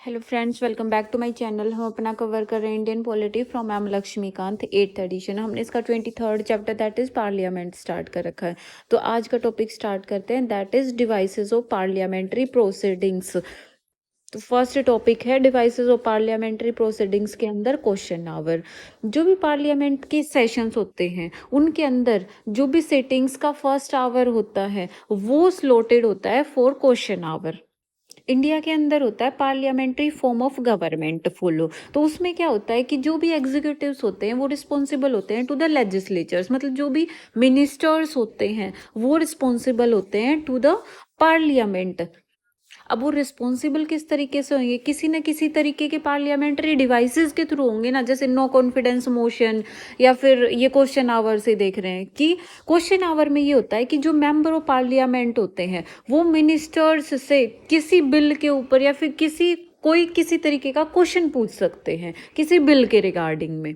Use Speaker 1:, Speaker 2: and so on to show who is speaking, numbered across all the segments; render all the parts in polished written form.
Speaker 1: Hello friends, welcome back to my channel. हम अपना cover कर रहे हैं Indian polity from M Lakshmikanth 8th edition. हमने इसका 23rd chapter that is parliament start कर रखा है। तो आज का टॉपिक स्टार्ट करते हैं, that is devices of parliamentary proceedings. तो फर्स्ट टॉपिक है डिवाइसेस ऑफ पार्लियामेंट्री प्रोसीडिंग्स के अंदर क्वेश्चन आवर। जो भी पार्लियामेंट के सेशंस होते हैं उनके अंदर जो भी सिटिंग्स का फर्स्ट आवर होता है वो स्लॉटेड होता है फॉर क्वेश्चन आवर। इंडिया के अंदर होता है parliamentary form of government follow. तो उसमें क्या होता है कि जो भी एग्जीक्यूटिव्स होते हैं वो रिस्पॉन्सिबल होते हैं टू द लेजिस्लेचर्स, मतलब जो भी मिनिस्टर्स होते हैं वो रिस्पॉन्सिबल होते हैं टू द पार्लियामेंट। अब वो रिस्पॉन्सिबल किस तरीके से होंगे? किसी न किसी तरीके के पार्लियामेंट्री डिवाइसेस के थ्रू होंगे ना, जैसे नो कॉन्फिडेंस मोशन या फिर ये क्वेश्चन आवर से देख रहे हैं कि क्वेश्चन आवर में ये होता है कि जो मेंबर ऑफ पार्लियामेंट होते हैं वो मिनिस्टर्स से किसी बिल के ऊपर या फिर किसी तरीके का क्वेश्चन पूछ सकते हैं किसी बिल के रिगार्डिंग में।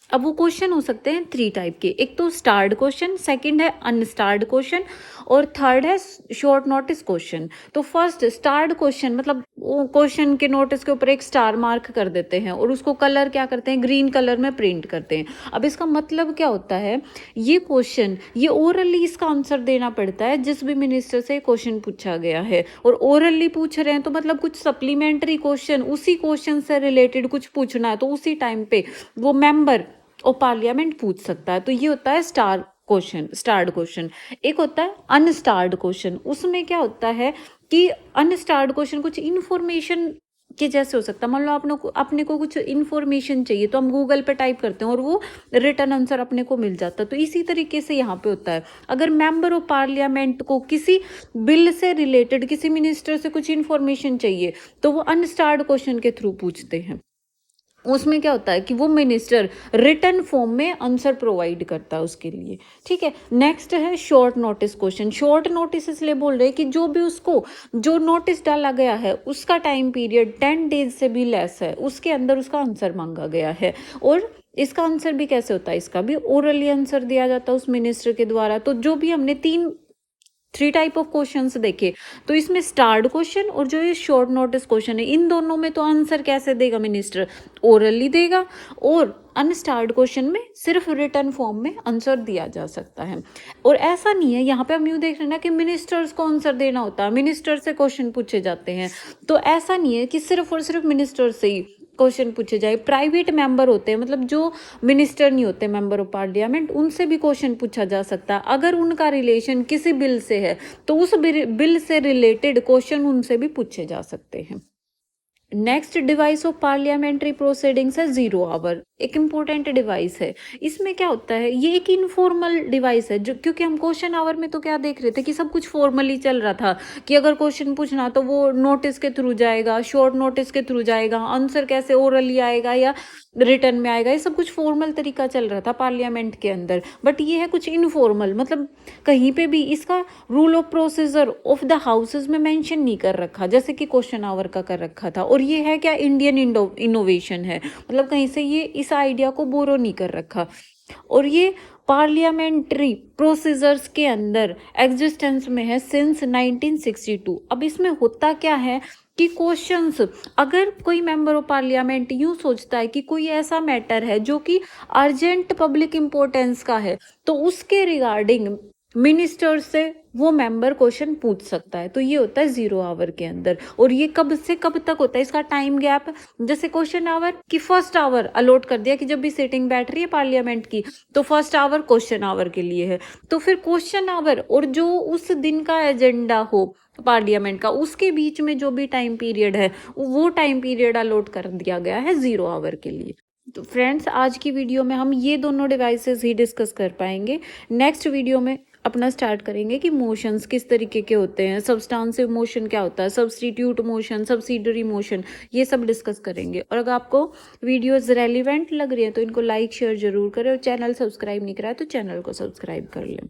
Speaker 1: अब वो क्वेश्चन हो सकते हैं 3 टाइप के, एक तो स्टार्ड क्वेश्चन, सेकंड है अनस्टार्ड क्वेश्चन और थर्ड है शॉर्ट नोटिस क्वेश्चन। तो फर्स्ट स्टार्ड क्वेश्चन मतलब वो क्वेश्चन के नोटिस के ऊपर एक स्टार मार्क कर देते हैं और उसको कलर क्या करते हैं, ग्रीन कलर में प्रिंट करते हैं। अब इसका मतलब क्या होता है, ये क्वेश्चन ये ओरली इसका आंसर देना पड़ता है जिस भी मिनिस्टर से क्वेश्चन पूछा गया है, और ओरली पूछ रहे हैं तो मतलब कुछ सप्लीमेंट्री क्वेश्चन उसी क्वेश्चन से रिलेटेड कुछ पूछना है तो उसी टाइम पे वो मेंबर और पार्लियामेंट पूछ सकता है। तो ये होता है स्टार्ड क्वेश्चन। एक होता है अनस्टार्ड क्वेश्चन, उसमें क्या होता है कि अनस्टार्ड क्वेश्चन कुछ इन्फॉर्मेशन के जैसे हो सकता है। मान लो अपने को कुछ इन्फॉर्मेशन चाहिए तो हम गूगल पे टाइप करते हैं और वो रिटर्न आंसर अपने को मिल जाता है। तो इसी तरीके से यहाँ पे होता है, अगर मेंबर ऑफ पार्लियामेंट को किसी बिल से रिलेटेड किसी मिनिस्टर से कुछ इन्फॉर्मेशन चाहिए तो वो अनस्टार्ड क्वेश्चन के थ्रू पूछते हैं। उसमें क्या होता है कि वो मिनिस्टर रिटर्न फॉर्म में आंसर प्रोवाइड करता है उसके लिए। ठीक है, नेक्स्ट है short notice question. Short notice इसलिए बोल रहे हैं कि जो भी उसको जो नोटिस डाला गया है उसका टाइम पीरियड 10 डेज से भी लेस है, उसके अंदर उसका आंसर मांगा गया है। और इसका आंसर भी कैसे होता है, इसका भी ओरली आंसर दिया जाता है उस मिनिस्टर के द्वारा। तो जो भी हमने 3 टाइप ऑफ क्वेश्चंस देखे, तो इसमें स्टार्ड क्वेश्चन और जो ये शॉर्ट नोटिस क्वेश्चन है इन दोनों में तो आंसर कैसे देगा मिनिस्टर, ओरली देगा। और अनस्टार्ड क्वेश्चन में सिर्फ रिटर्न फॉर्म में आंसर दिया जा सकता है। और ऐसा नहीं है, यहाँ पे हम यूँ देख रहे हैं ना कि मिनिस्टर्स को आंसर देना होता है, मिनिस्टर से क्वेश्चन पूछे जाते हैं। तो ऐसा नहीं है कि सिर्फ और सिर्फ मिनिस्टर से ही क्वेश्चन पूछे जाए। प्राइवेट मेंबर होते हैं, मतलब जो मिनिस्टर नहीं होते मेंबर ऑफ पार्लियामेंट, उनसे भी क्वेश्चन पूछा जा सकता है। अगर उनका रिलेशन किसी बिल से है तो उस बिल से रिलेटेड क्वेश्चन उनसे भी पूछे जा सकते हैं। Next device of parliamentary proceedings है जीरो आवर। एक इंपॉर्टेंट डिवाइस है। इसमें क्या होता है, ये एक इनफॉर्मल डिवाइस है, जो क्योंकि हम क्वेश्चन आवर में तो क्या देख रहे थे कि सब कुछ फॉर्मली चल रहा था कि अगर क्वेश्चन पूछना तो वो नोटिस के थ्रू जाएगा, शॉर्ट नोटिस के थ्रू जाएगा, आंसर कैसे ओरली आएगा या रिटर्न में आएगा, ये सब कुछ फॉर्मल तरीका चल रहा था पार्लियामेंट के अंदर। बट ये है कुछ इनफॉर्मल, मतलब कहीं पे भी इसका rule of procedure of the houses में मेंशन नहीं कर रखा जैसे कि क्वेश्चन आवर का कर रखा था। और ये है क्या, इंडियन इनोवेशन है, मतलब कहीं से ये इस आइडिया को बोरो नहीं कर रखा। और ये पार्लियामेंट्री प्रोसीजर्स के अंदर एग्जिस्टेंस में है सिंस 1962। अब इसमें होता क्या है कि क्वेश्चंस, अगर कोई मेंबर ऑफ पार्लियामेंट यूं सोचता है कि कोई ऐसा मैटर है जो कि अर्जेंट पब्लिक इंपॉर्टेंस का है तो उसके रिगार्डिंग मिनिस्टर से वो मेंबर क्वेश्चन पूछ सकता है। तो ये होता है जीरो आवर के अंदर। और ये कब से कब तक होता है, इसका टाइम गैप, जैसे क्वेश्चन आवर की फर्स्ट आवर अलॉट कर दिया कि जब भी सिटिंग बैठ रही है पार्लियामेंट की तो फर्स्ट आवर क्वेश्चन आवर के लिए है। तो फिर क्वेश्चन आवर और जो उस दिन का एजेंडा हो पार्लियामेंट का उसके बीच में जो भी टाइम पीरियड है वो टाइम पीरियड अलॉट कर दिया गया है जीरो आवर के लिए। तो फ्रेंड्स, आज की वीडियो में हम ये दोनों डिवाइसेस ही डिस्कस कर पाएंगे। नेक्स्ट वीडियो में अपना स्टार्ट करेंगे कि मोशंस किस तरीके के होते हैं, सब्सटेंसिव मोशन क्या होता है, सब्स्टिट्यूट मोशन, सब्सिडरी मोशन, ये सब डिस्कस करेंगे। और अगर आपको वीडियोस रेलिवेंट लग रही है तो इनको लाइक शेयर जरूर करें और चैनल सब्सक्राइब नहीं करा है तो चैनल को सब्सक्राइब कर लें।